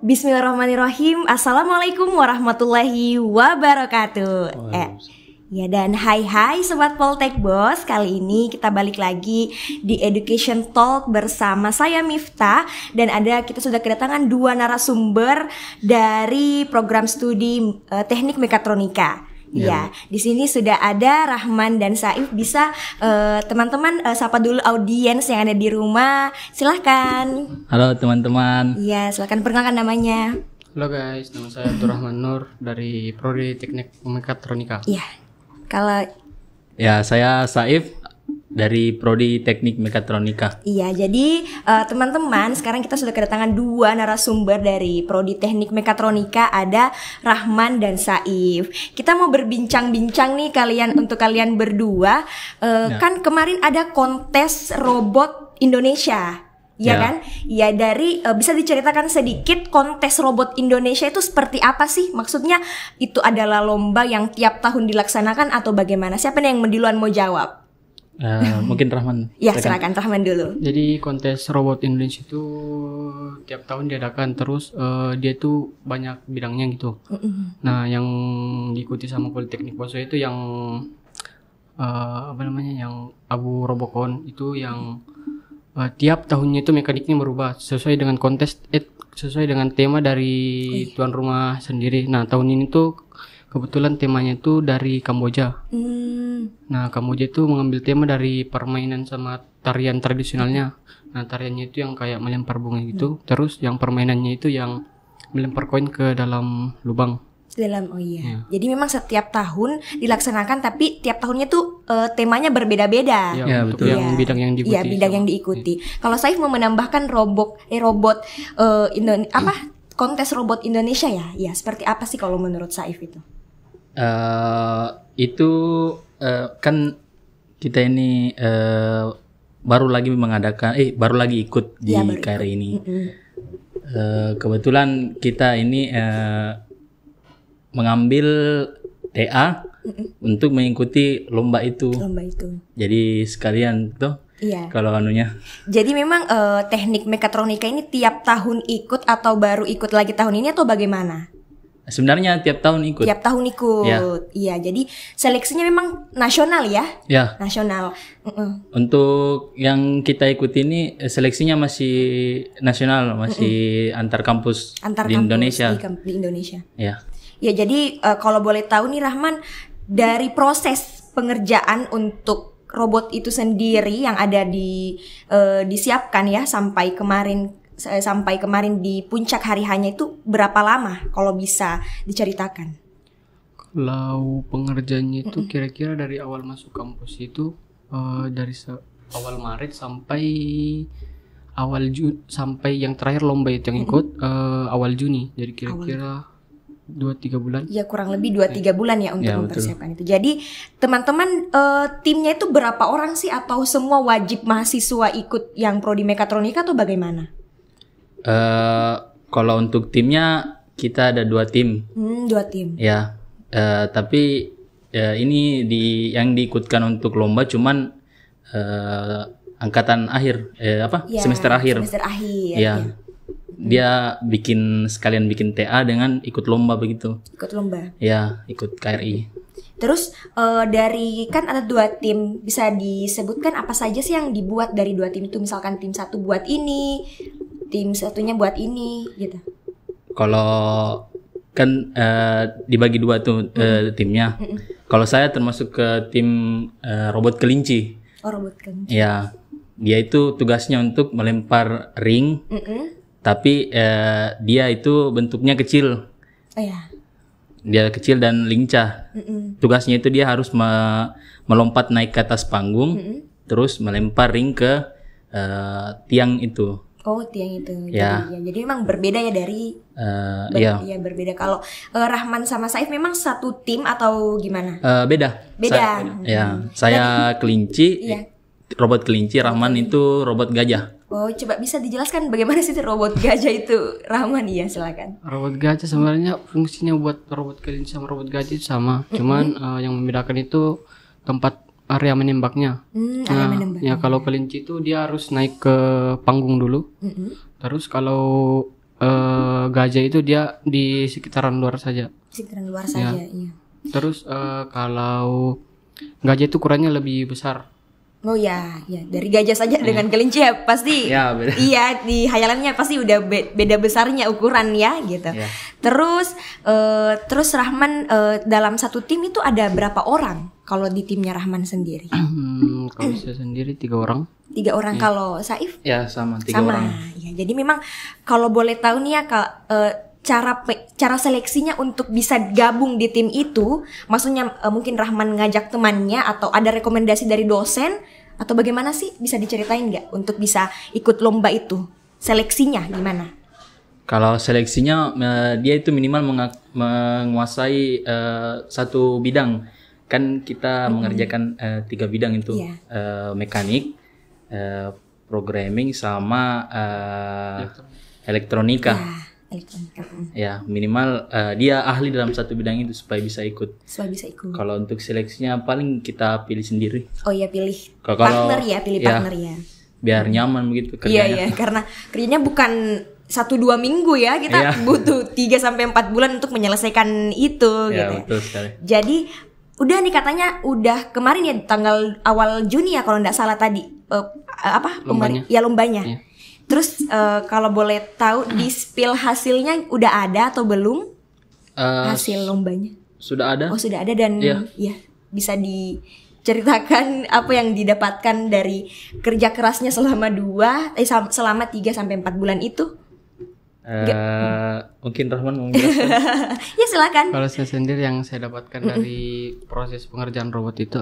Bismillahirrahmanirrahim. Assalamualaikum warahmatullahi wabarakatuh. Ya dan hai Sobat Poltek Bos. Kali ini kita balik lagi di Education Talk bersama saya Miftah. Dan kita sudah kedatangan dua narasumber dari program studi Teknik Mekatronika. Ya, di sini sudah ada Rahman dan Saif. Bisa teman-teman sapa dulu audiens yang ada di rumah. Silahkan. Halo teman-teman. Iya, silahkan perkenalkan namanya. Halo guys, nama saya Abdurrahman Nur dari Prodi Teknik Mekatronika. Iya. Kalau saya Saif dari Prodi Teknik Mekatronika. Iya, jadi teman-teman, sekarang kita sudah kedatangan dua narasumber dari Prodi Teknik Mekatronika, ada Rahman dan Saif. Kita mau berbincang-bincang nih untuk kalian berdua. Kan kemarin ada kontes robot Indonesia. Ya kan? Ya bisa diceritakan sedikit kontes robot Indonesia itu seperti apa sih? Maksudnya itu adalah lomba yang tiap tahun dilaksanakan atau bagaimana? Siapa nih yang duluan mau jawab? Mungkin Rahman. Ya, silakan Rahman dulu. Jadi kontes robot Indonesia itu tiap tahun diadakan terus, dia tuh banyak bidangnya gitu. Nah, yang diikuti sama Politeknik Poso itu yang yang Abu Robocon itu yang tiap tahunnya itu mekaniknya berubah sesuai dengan sesuai dengan tema dari tuan rumah sendiri. Nah, tahun ini tuh kebetulan temanya itu dari Kamboja. Nah, Kamboja itu mengambil tema dari permainan sama tarian tradisionalnya. Nah, tariannya itu yang kayak melempar bunga gitu. Terus yang permainannya itu yang melempar koin ke dalam lubang. Jadi memang setiap tahun dilaksanakan, tapi tiap tahunnya tuh temanya berbeda-beda. Ya, betul. Yang bidang yang diikuti. Iya, bidang yang diikuti. Kalau Saif mau menambahkan kontes robot Indonesia ya? Ya, seperti apa sih kalau menurut Saif itu? Kan kita ini baru lagi ikut di KRI ini. Kebetulan kita ini mengambil TA untuk mengikuti lomba itu. Jadi sekalian tuh. Iya. Kalau anunya. Jadi memang teknik mekatronika ini tiap tahun ikut atau baru ikut lagi tahun ini atau bagaimana? Sebenarnya tiap tahun ikut. Iya, jadi seleksinya memang nasional ya? Ya. Nasional. Untuk yang kita ikuti ini seleksinya masih nasional, masih antar kampus di Indonesia. Di Indonesia. Ya. Ya, jadi kalau boleh tahu nih Rahman, dari proses pengerjaan untuk robot itu sendiri yang ada disiapkan ya sampai kemarin di puncak hari hanya itu berapa lama kalau bisa diceritakan? Kalau pengerjaannya itu kira-kira dari awal masuk kampus itu dari awal Maret sampai awal Juni, sampai yang terakhir lomba itu yang ikut awal Juni. Jadi kira-kira 2-3 bulan. Ya, kurang lebih 2-3 bulan ya untuk mempersiapkan itu. Jadi teman-teman, timnya itu berapa orang sih, atau semua wajib mahasiswa ikut yang prodi mekatronika atau bagaimana? Kalau untuk timnya kita ada 2 tim. 2 tim. Ya, tapi ini yang diikutkan untuk lomba cuman angkatan akhir, semester akhir. Semester akhir. Ya. Dia sekalian bikin TA dengan ikut lomba begitu. Ikut lomba. Ya, ikut KRI. Terus dari kan ada 2 tim, bisa disebutkan apa saja sih yang dibuat dari 2 tim itu? Misalkan tim satu buat ini, tim satunya buat ini, gitu. Kalau kan dibagi 2 tuh timnya. Kalau saya termasuk ke tim robot kelinci. Oh, robot kelinci. Ya, dia itu tugasnya untuk melempar ring. Tapi dia itu bentuknya kecil. Oh ya. Dia kecil dan lincah. Tugasnya itu dia harus melompat naik ke atas panggung, terus melempar ring ke tiang itu. Oh, tiang itu. Ya. Jadi memang berbeda ya dari. Iya, berbeda. Kalau Rahman sama Saif memang satu tim atau gimana? Beda. Saya kelinci, robot kelinci. Rahman itu robot gajah. Oh, coba bisa dijelaskan bagaimana sih robot gajah itu, Rahman? Iya, silakan. Robot gajah sebenarnya fungsinya buat robot kelinci sama robot gajah itu sama. Cuman yang membedakan itu tempat area menembaknya. Area menembaknya. Ya kalau kelinci itu dia harus naik ke panggung dulu. Terus kalau gajah itu dia di sekitaran luar saja. Sekitaran luar saja, iya. Terus kalau gajah itu ukurannya lebih besar. Oh ya, dari gajah saja dengan kelinci ya pasti. Ya, beda. Iya, di hayalannya pasti udah beda besarnya ukuran ya gitu. Ya. Terus Rahman dalam satu tim itu ada berapa orang kalau di timnya Rahman sendiri? Kalau saya sendiri 3 orang. 3 orang. Kalau Saif? Ya sama 3 Sama. orang. Ya, jadi memang kalau boleh tahu nih ya cara seleksinya untuk bisa gabung di tim itu, maksudnya mungkin Rahman ngajak temannya atau ada rekomendasi dari dosen atau bagaimana sih, bisa diceritain nggak untuk bisa ikut lomba itu? Seleksinya gimana? Kalau seleksinya dia itu minimal menguasai satu bidang. Kan kita mengerjakan 3 bidang itu, Iya. Mekanik, programming sama elektronika. Elektronika. Ya, minimal dia ahli dalam satu bidang itu supaya bisa ikut. Supaya bisa ikut. Kalau untuk seleksinya paling kita pilih sendiri. Oh iya, pilih Kalau- partner ya, pilih ya, partner ya. Biar nyaman begitu Iya, kerjanya. karena kerjanya bukan 1-2 minggu ya, kita Iya. butuh 3-4 bulan untuk menyelesaikan itu Ya, gitu. betul sekali. Jadi udah nih katanya udah kemarin ya tanggal awal Juni ya kalau nggak salah tadi Lombanya. ya lombanya. Iya. Terus kalau boleh tahu di spill hasilnya udah ada atau belum hasil lombanya? Sudah ada? Oh sudah ada dan Iya. ya bisa diceritakan apa yang didapatkan dari kerja kerasnya selama 3-4 bulan itu? Mungkin Rahman mau menjelaskan. Ya silakan. Kalau saya sendiri yang saya dapatkan dari proses pengerjaan robot itu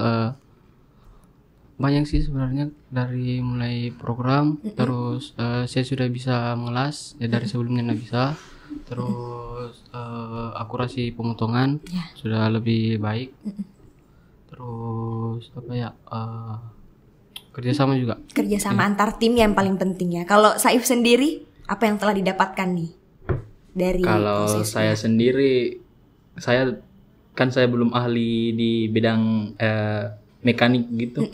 banyak sih sebenarnya, dari mulai program, terus saya sudah bisa mengelas ya dari sebelumnya nggak bisa, terus akurasi pemotongan sudah lebih baik, terus apa ya, kerjasama juga. Kerjasama antar tim yang paling penting ya. Kalau Saif sendiri apa yang telah didapatkan nih dari Kalau prosesnya? saya sendiri, saya belum ahli di bidang mekanik gitu.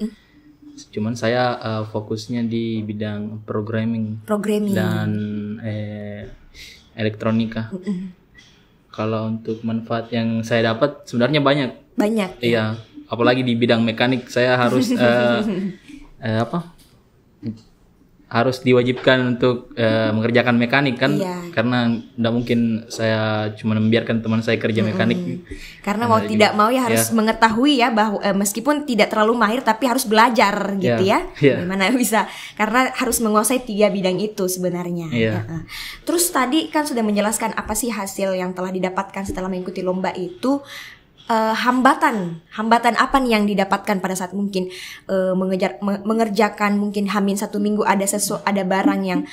Cuman saya fokusnya di bidang programming dan elektronika. Kalau untuk manfaat yang saya dapat sebenarnya banyak. Banyak. Iya, apalagi di bidang mekanik saya harus harus diwajibkan untuk mengerjakan mekanik kan, Iya. karena tidak mungkin saya cuma membiarkan teman saya kerja mekanik. Karena mau tidak mau ya harus mengetahui ya bahwa meskipun tidak terlalu mahir tapi harus belajar gitu ya. Iya. Gimana bisa? Karena harus menguasai 3 bidang itu sebenarnya. Iya. Ya. Terus tadi kan sudah menjelaskan apa sih hasil yang telah didapatkan setelah mengikuti lomba itu. Hambatan apa nih yang didapatkan pada saat mungkin mengerjakan mungkin hamin 1 minggu ada barang yang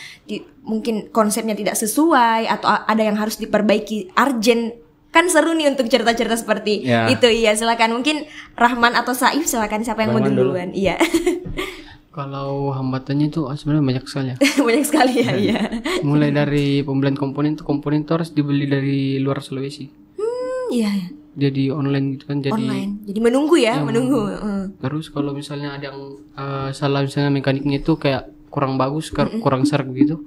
mungkin konsepnya tidak sesuai atau ada yang harus diperbaiki urgent. Kan seru nih untuk cerita-cerita seperti itu. Iya, silakan mungkin Rahman atau Saif, silakan siapa yang mau duluan. Iya. Kalau hambatannya itu sebenarnya banyak sekali ya. Banyak sekali ya, iya. Mulai dari pembelian komponen itu harus dibeli dari luar Sulawesi. Iya. Jadi online gitu kan, jadi Online. Jadi menunggu ya, menunggu. Terus kalau misalnya ada yang salah, misalnya mekaniknya itu kayak kurang bagus, kurang serg gitu,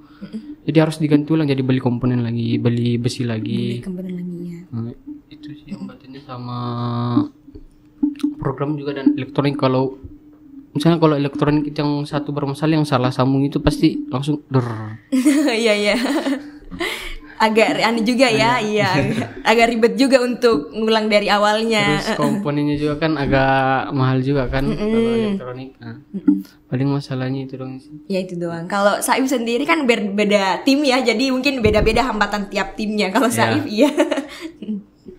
jadi harus diganti ulang, jadi beli komponen lagi, beli besi lagi. Komponen lagi ya. Nah, itu sih hambatannya, sama program juga dan elektronik. Kalau misalnya kalau elektronik yang satu bermasalah, yang salah sambung itu pasti langsung Iya iya. Agak aneh juga ya, iya. Agak ribet juga untuk ngulang dari awalnya. Terus komponennya juga kan agak mahal juga kan kalau elektronik. Nah, paling masalahnya itu dong sih. Ya itu doang. Kalau Saif sendiri kan beda tim ya, jadi mungkin beda-beda hambatan tiap timnya. Kalau Saif iya.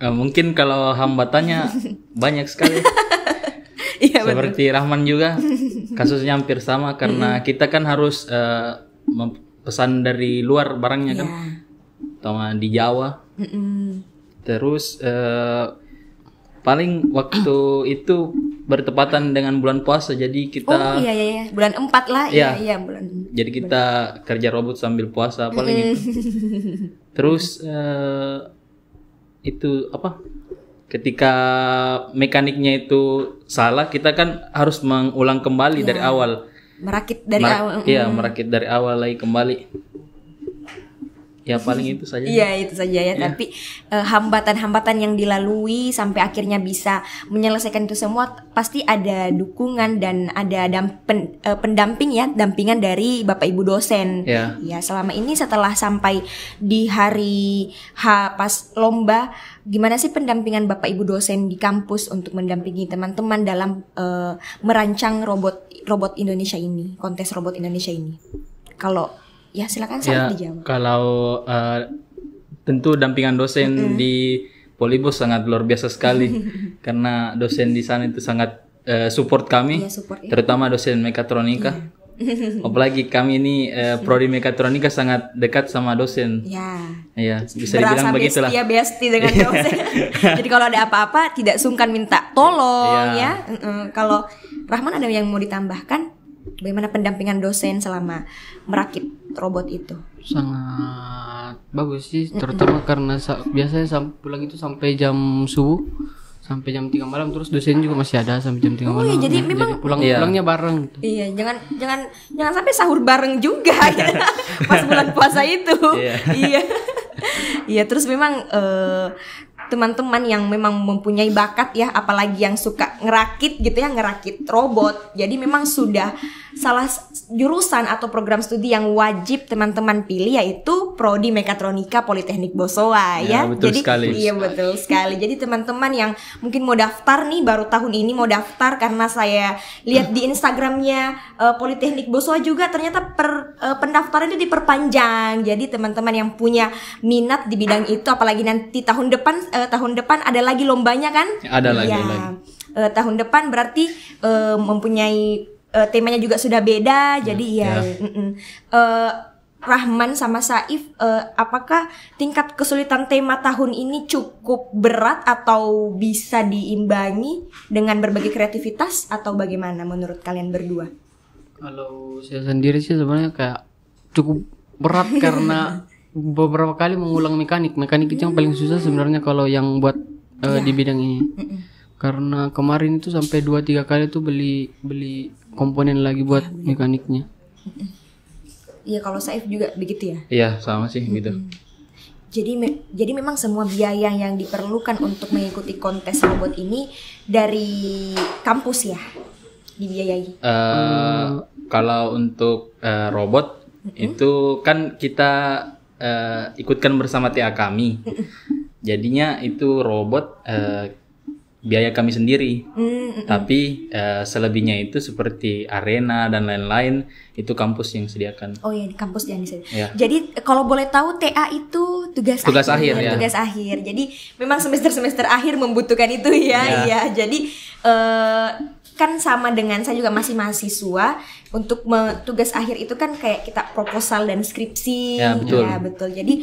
Mungkin kalau hambatannya banyak sekali. Iya betul. Seperti Rahman juga kasusnya hampir sama, karena kita kan harus pesan dari luar barangnya kan, sama di Jawa. Terus paling waktu itu bertepatan dengan bulan puasa, jadi kita iya bulan 4 lah. Iya bulan. Jadi kita kerja robot sambil puasa paling itu. Terus itu apa? Ketika mekaniknya itu salah, kita kan harus mengulang kembali dari awal. Merakit dari awal. Iya, merakit dari awal lagi kembali. Ya paling itu saja. Iya itu saja ya. Tapi hambatan-hambatan yang dilalui sampai akhirnya bisa menyelesaikan itu semua pasti ada dukungan dan ada pendamping ya, dampingan dari Bapak Ibu dosen. Ya. Ya selama ini setelah sampai di hari H pas lomba, gimana sih pendampingan Bapak Ibu dosen di kampus untuk mendampingi teman-teman dalam merancang robot Indonesia ini, kontes robot Indonesia ini? Kalau ya silakan saya dijawab. Kalau tentu dampingan dosen di Polibus sangat luar biasa sekali karena dosen di sana itu sangat support kami, terutama dosen mekatronika. Apalagi kami ini prodi mekatronika sangat dekat sama dosen. Ya, bisa dibilang begitulah. Berasa bestie dengan dosen. Jadi kalau ada apa-apa tidak sungkan minta tolong ya. Kalau Rahman ada yang mau ditambahkan? Bagaimana pendampingan dosen selama merakit robot itu? Sangat bagus sih, terutama karena biasanya pulang itu sampai jam subuh, sampai jam 3 malam, terus dosen juga masih ada sampai jam 3 malam. Iya, jadi memang pulangnya bareng. Iya, jangan sampai sahur bareng juga ya. Pas bulan puasa itu. Iya. Iya, terus memang teman-teman yang memang mempunyai bakat ya, apalagi yang suka ngerakit gitu ya, ngerakit robot. Jadi memang sudah salah jurusan atau program studi yang wajib teman-teman pilih yaitu Prodi Mekatronika Politeknik Bosowa ya. Betul Jadi sekali. Iya betul sekali. Jadi teman-teman yang mungkin mau daftar nih, baru tahun ini mau daftar, karena saya lihat di Instagramnya Politeknik Bosowa juga ternyata pendaftaran itu diperpanjang. Jadi teman-teman yang punya minat di bidang itu, apalagi nanti tahun depan ada lagi lombanya kan? Ada lagi. Tahun depan berarti mempunyai temanya juga sudah beda. Jadi Rahman sama Saif, apakah tingkat kesulitan tema tahun ini cukup berat atau bisa diimbangi dengan berbagai kreativitas, atau bagaimana menurut kalian berdua? Kalau saya sendiri sih sebenarnya kayak cukup berat karena beberapa kali mengulang mekanik itu yang paling susah sebenarnya kalau yang buat di bidang ini. Karena kemarin itu sampai 2-3 kali tuh beli komponen lagi buat mekaniknya. Iya, kalau Saif juga begitu ya? Iya, sama sih gitu. Jadi memang semua biaya yang diperlukan untuk mengikuti kontes robot ini dari kampus ya, dibiayai. Kalau untuk robot itu kan kita ikutkan bersama TA kami. Jadinya itu robot biaya kami sendiri. Tapi selebihnya itu seperti arena dan lain-lain itu kampus yang sediakan. Oh iya, di kampus yang disediakan. Ya. Jadi kalau boleh tahu TA itu tugas akhir ya. Tugas akhir. Jadi memang semester akhir membutuhkan itu ya. Iya. Jadi kan sama dengan saya juga masih mahasiswa, untuk tugas akhir itu kan kayak kita proposal dan skripsi. Ya, betul. Ya, betul. Jadi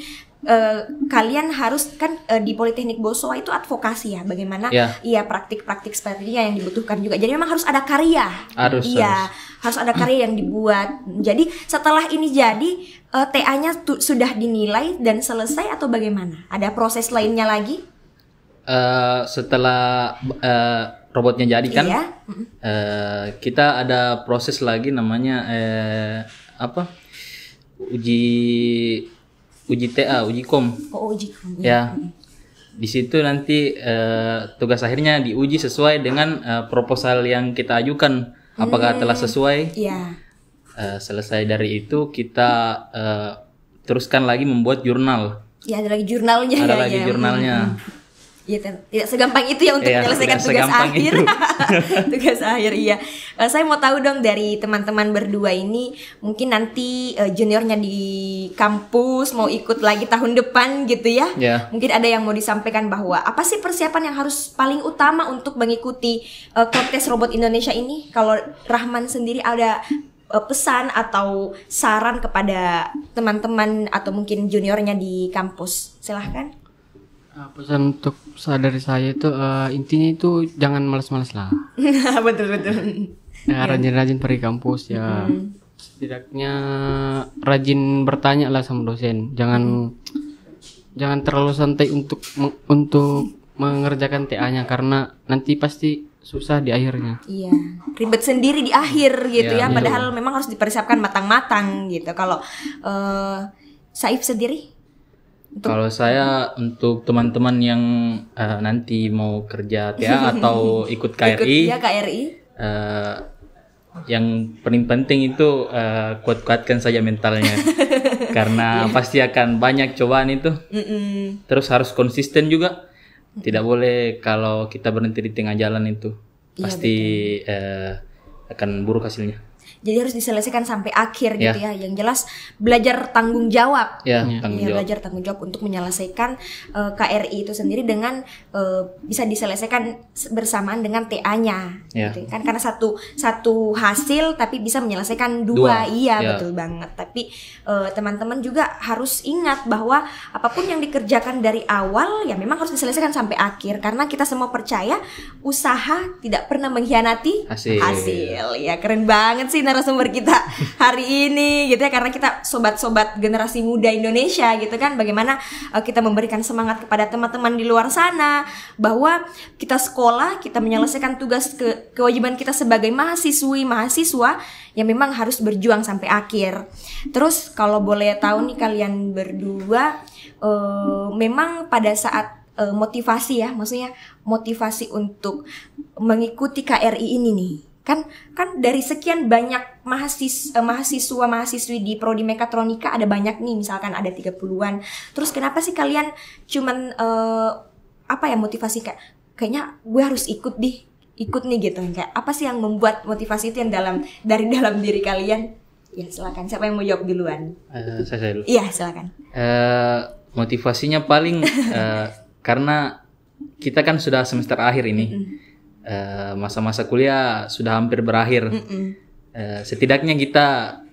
kalian harus kan di Politeknik Bosowa itu advokasi ya, bagaimana praktik-praktik sepertinya yang dibutuhkan juga. Jadi memang harus ada karya. Harus ada karya yang dibuat. Jadi setelah ini jadi TA-nya sudah dinilai dan selesai atau bagaimana? Ada proses lainnya lagi? Setelah robotnya jadi kan, kita ada proses lagi namanya uji TA, uji kom. Uji kom. Ya. Di situ nanti tugas akhirnya diuji sesuai dengan proposal yang kita ajukan, apakah telah sesuai. Iya. Selesai dari itu kita teruskan lagi membuat jurnal. Ya, ada lagi jurnalnya. Ada lagi jurnalnya. Iya, tidak segampang itu ya untuk menyelesaikan tugas akhir. Tugas akhir, iya. Saya mau tahu dong dari teman-teman berdua ini, mungkin nanti juniornya di kampus mau ikut lagi tahun depan gitu ya. Mungkin ada yang mau disampaikan bahwa apa sih persiapan yang harus paling utama untuk mengikuti kontes robot Indonesia ini? Kalau Rahman sendiri ada pesan atau saran kepada teman-teman atau mungkin juniornya di kampus, silahkan. Pesan untuk dari saya itu intinya itu jangan malas-malas lah. Betul. Rajin-rajin pergi kampus ya. Setidaknya rajin bertanya lah sama dosen. Jangan terlalu santai untuk mengerjakan TA-nya, karena nanti pasti susah di akhirnya. Iya, ribet sendiri di akhir gitu ya. Padahal memang harus dipersiapkan matang-matang gitu. Kalau Saif sendiri? Kalau saya untuk teman-teman yang nanti mau kerja TA atau ikut KRI, ya KRI. Yang paling penting itu kuat-kuatkan saja mentalnya, karena pasti akan banyak cobaan itu. Terus harus konsisten juga, tidak boleh kalau kita berhenti di tengah jalan itu, pasti akan buruk hasilnya. Jadi harus diselesaikan sampai akhir gitu ya. Yang jelas belajar tanggung jawab. Belajar tanggung jawab untuk menyelesaikan KRI itu sendiri dengan bisa diselesaikan bersamaan dengan TA-nya. Gitu. Kan karena satu hasil tapi bisa menyelesaikan dua. Iya, betul banget. Tapi teman-teman juga harus ingat bahwa apapun yang dikerjakan dari awal ya memang harus diselesaikan sampai akhir, karena kita semua percaya usaha tidak pernah mengkhianati hasil. Ya keren banget sih narasumber kita hari ini gitu ya, karena kita sobat-sobat generasi muda Indonesia gitu kan, bagaimana kita memberikan semangat kepada teman-teman di luar sana bahwa kita sekolah, kita menyelesaikan tugas kewajiban kita sebagai mahasiswa yang memang harus berjuang sampai akhir. Terus kalau boleh tahu nih kalian berdua, memang pada saat motivasi ya, maksudnya motivasi untuk mengikuti KRI ini nih, kan dari sekian banyak mahasiswa-mahasiswi di prodi mekatronika ada banyak nih, misalkan ada 30-an. Terus kenapa sih kalian cuman motivasi kayaknya gue harus ikut nih gitu, kayak apa sih yang membuat motivasi itu yang dari dalam diri kalian? Ya silakan, siapa yang mau jawab duluan? Saya dulu. Iya silakan. Motivasinya paling karena kita kan sudah semester akhir ini. Masa-masa kuliah sudah hampir berakhir. Setidaknya kita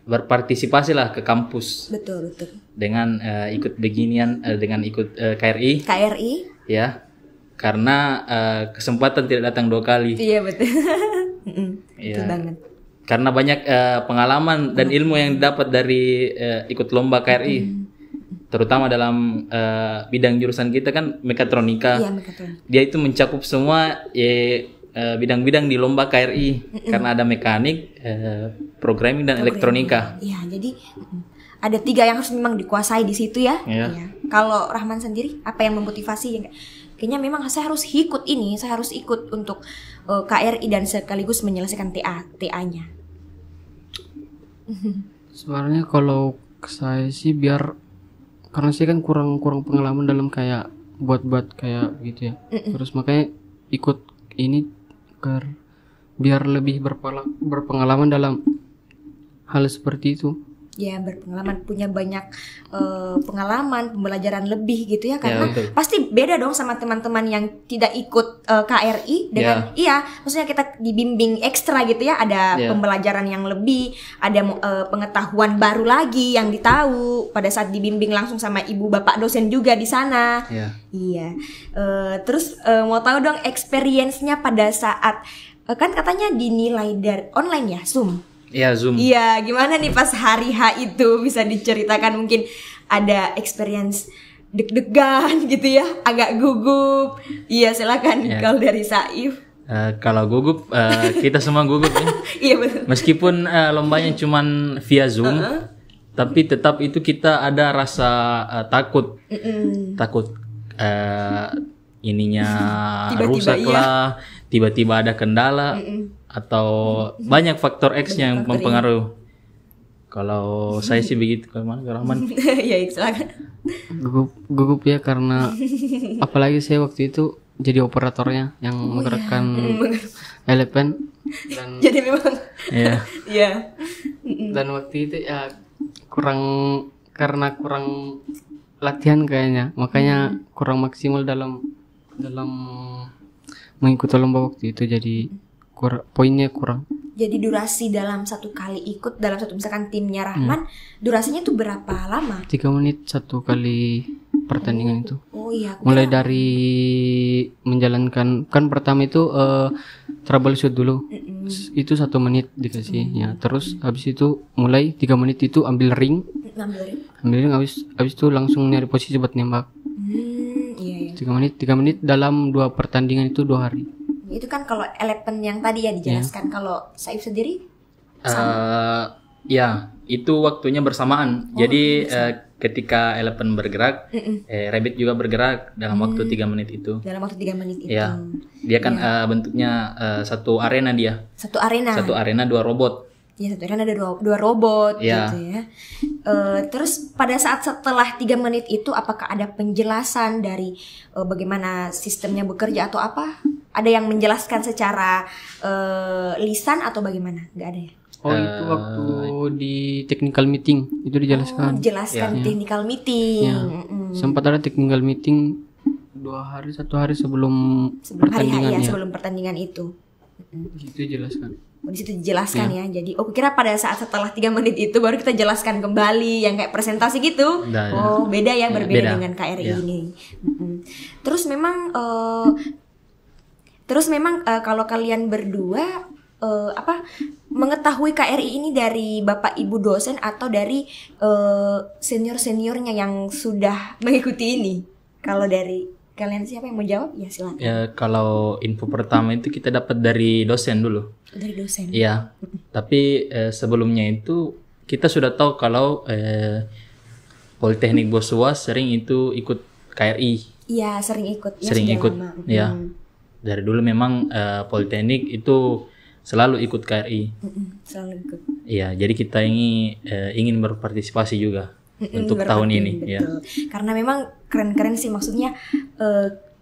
berpartisipasi lah ke kampus. Betul. Dengan ikut beginian, dengan ikut KRI. Ya, karena kesempatan tidak datang 2 kali. Iya betul. Betul banget. Karena banyak pengalaman dan ilmu yang didapat dari ikut lomba KRI. Terutama dalam bidang jurusan kita kan mekatronika. Iya, mekatronika. Dia itu mencakup semua bidang-bidang di lomba KRI, karena ada mekanik, programming dan elektronika. Iya, jadi ada 3 yang harus memang dikuasai di situ ya. Iya. Kalau Rahman sendiri, apa yang memotivasi? Kayaknya memang saya harus ikut untuk KRI dan sekaligus menyelesaikan TA-nya. Sebenarnya kalau saya sih karena saya kan kurang pengalaman dalam kayak buat kayak gitu ya. Terus makanya ikut ini biar lebih berpengalaman dalam hal seperti itu. Ya, berpengalaman, punya banyak pengalaman, pembelajaran lebih gitu ya, karena pasti beda dong sama teman-teman yang tidak ikut KRI dengan maksudnya kita dibimbing ekstra gitu ya, ada pembelajaran yang lebih, ada pengetahuan baru lagi yang ditahu pada saat dibimbing langsung sama ibu bapak dosen juga di sana. Iya. Terus mau tahu dong experience-nya pada saat kan katanya dinilai dari online ya, Zoom. Iya, Zoom. Iya, gimana nih pas hari H itu, bisa diceritakan mungkin ada experience deg-degan gitu ya, agak gugup. Iya, silakan kalau dari Saif. Kalau gugup, kita semua gugup ya. Iya betul. Meskipun lombanya cuman via Zoom, tapi tetap itu kita ada rasa takut. Takut ininya rusak lah, tiba-tiba ada kendala. Atau banyak faktor X yang mempengaruhi. Kalau saya sih begitu. Kalau mana Rahman? Ya, silakan. Gugup ya, karena apalagi saya waktu itu jadi operatornya yang menggerakkan elemen dan jadi memang dan waktu itu ya karena kurang latihan kayaknya, makanya kurang maksimal dalam mengikuti lomba waktu itu, jadi poinnya kurang. Jadi durasi dalam satu kali ikut dalam satu misalkan timnya Rahman, durasinya tuh berapa lama? 3 menit satu kali pertandingan itu. Oh iya. Mulai dari menjalankan, kan pertama itu troubleshoot dulu. Itu 1 menit dikasihnya. Terus habis itu mulai 3 menit itu ambil ring. Ambil ring habis itu langsung nyari posisi buat nembak. Iya. 3 menit dalam 2 pertandingan itu 2 hari. Itu kan kalau elemen yang tadi ya dijelaskan. Kalau Saif sendiri? Ya, itu waktunya bersamaan. Jadi ketika elephant bergerak, rabbit juga bergerak dalam waktu 3 menit itu. Dalam waktu 3 menit itu. Ya, dia kan bentuknya satu arena dia. Satu arena. Satu arena 2 robot. Ya, satu arena ada dua robot Ya. gitu ya. Terus pada saat setelah 3 menit itu apakah ada penjelasan dari bagaimana sistemnya bekerja atau apa? Ada yang menjelaskan secara lisan atau bagaimana? Nggak ada ya? Oh itu waktu di technical meeting itu dijelaskan. Dijelaskan technical meeting. Ya. Sempat ada technical meeting 1 hari sebelum pertandingan. Sebelum pertandingan itu. Itu dijelaskan. Di situ dijelaskan ya. Jadi aku kira pada saat setelah 3 menit itu baru kita jelaskan kembali yang kayak presentasi gitu. Nah, beda ya, berbeda beda. dengan KRI ini. Terus memang kalau kalian berdua mengetahui KRI ini dari Bapak Ibu dosen atau dari senior-seniornya yang sudah mengikuti ini? Kalau dari kalian siapa yang mau jawab? Ya silakan. Ya, kalau info pertama itu kita dapat dari dosen dulu. Dari dosen. Iya. Tapi sebelumnya itu kita sudah tahu kalau Politeknik Bosua sering itu ikut KRI. Iya, sering ikut. Ya, sering ikut. Lama. Ya. Dari dulu memang Politeknik itu selalu ikut KRI. Selalu ikut. Iya, jadi kita ingin berpartisipasi juga untuk tahun ini. Betul. Ya. Karena memang keren-keren sih, maksudnya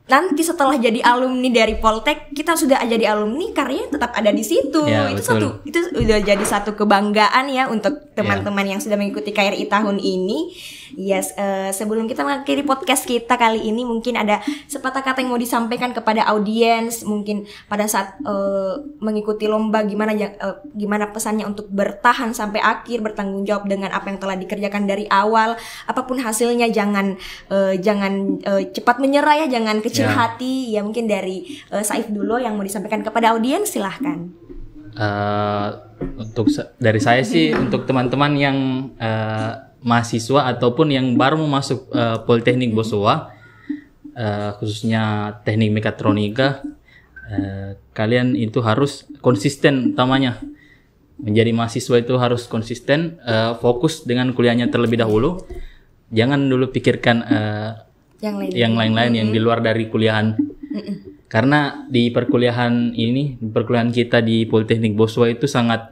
nanti setelah jadi alumni dari Poltek kita sudah jadi alumni, karyanya tetap ada di situ. Ya, itu betul. itu udah jadi satu kebanggaan ya untuk teman-teman yang sudah mengikuti KRI tahun ini. Yes, sebelum kita mengakhiri podcast kita kali ini, mungkin ada sepatah kata yang mau disampaikan kepada audiens, mungkin pada saat mengikuti lomba gimana pesannya untuk bertahan sampai akhir, bertanggung jawab dengan apa yang telah dikerjakan dari awal, apapun hasilnya jangan cepat menyerah ya, jangan kecil hati ya. Mungkin dari Saif dulu yang mau disampaikan kepada audiens, silahkan. Dari saya sih untuk teman-teman yang mahasiswa ataupun yang baru mau masuk Politeknik Bosua, khususnya teknik mekatronika, kalian itu harus konsisten. Utamanya menjadi mahasiswa itu harus konsisten, fokus dengan kuliahnya terlebih dahulu. Jangan dulu pikirkan yang lain-lain yang di luar dari kuliahan. Karena di perkuliahan kita di Politeknik Bosua itu sangat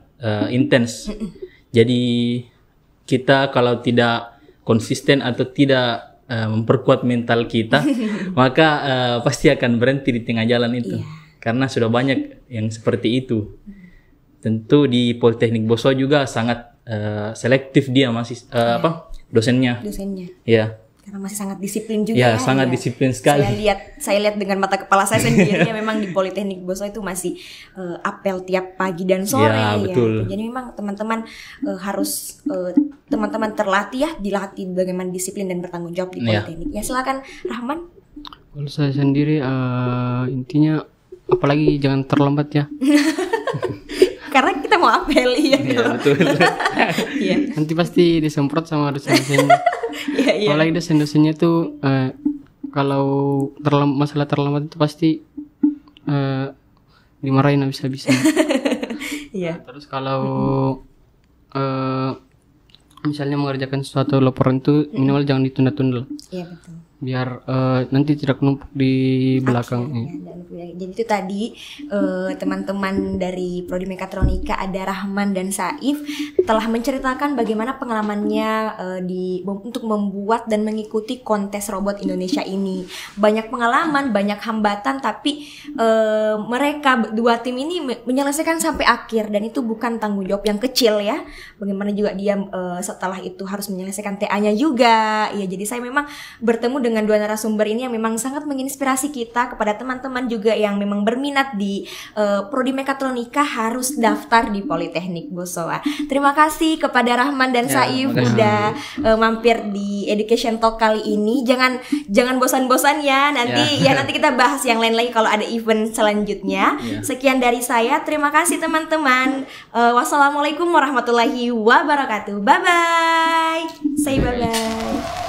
intens. Jadi kita kalau tidak konsisten atau tidak memperkuat mental kita, maka pasti akan berhenti di tengah jalan itu. Karena sudah banyak yang seperti itu. Tentu di Politeknik Bosua juga sangat selektif dia dosennya. Ya. Karena masih sangat disiplin juga ya. Sangat disiplin sekali. Saya lihat dengan mata kepala saya sendiri ya, memang di Politeknik Bosua itu masih apel tiap pagi dan sore ya. Betul. Jadi memang teman-teman harus teman-teman terlatih ya, dilatih bagaimana disiplin dan bertanggung jawab di Politeknik. Ya silakan Rahman. Kalau saya sendiri intinya apalagi jangan terlambat ya. Karena kita mau apel ya. Betul. Iya. Nanti pasti disemprot sama dosen-dosennya. Iya. Apalagi dosen-dosennya tuh kalau masalah terlambat itu pasti dimarahin habis-habisan. Iya. Terus kalau misalnya mengerjakan suatu laporan itu minimal jangan ditunda-tunda. Iya betul. Biar nanti tidak numpuk di belakang. Jadi itu tadi teman-teman dari Prodi Mekatronika ada Rahman dan Saif telah menceritakan bagaimana pengalamannya untuk membuat dan mengikuti kontes robot Indonesia ini. Banyak pengalaman, banyak hambatan, tapi mereka dua tim ini menyelesaikan sampai akhir, dan itu bukan tanggung jawab yang kecil ya. Bagaimana juga dia setelah itu harus menyelesaikan TA-nya juga. Ya, jadi saya memang bertemu dengan dua narasumber ini yang memang sangat menginspirasi kita. Kepada teman-teman juga yang memang berminat di Prodi Mekatronika harus daftar di Politeknik Bosua. Terima kasih kepada Rahman dan Saif udah mampir di Education Talk kali ini. Jangan bosan-bosan ya. Nanti nanti kita bahas yang lain lagi kalau ada event selanjutnya. Sekian dari saya. Terima kasih teman-teman. Wassalamualaikum warahmatullahi wabarakatuh. Bye bye. Say bye bye.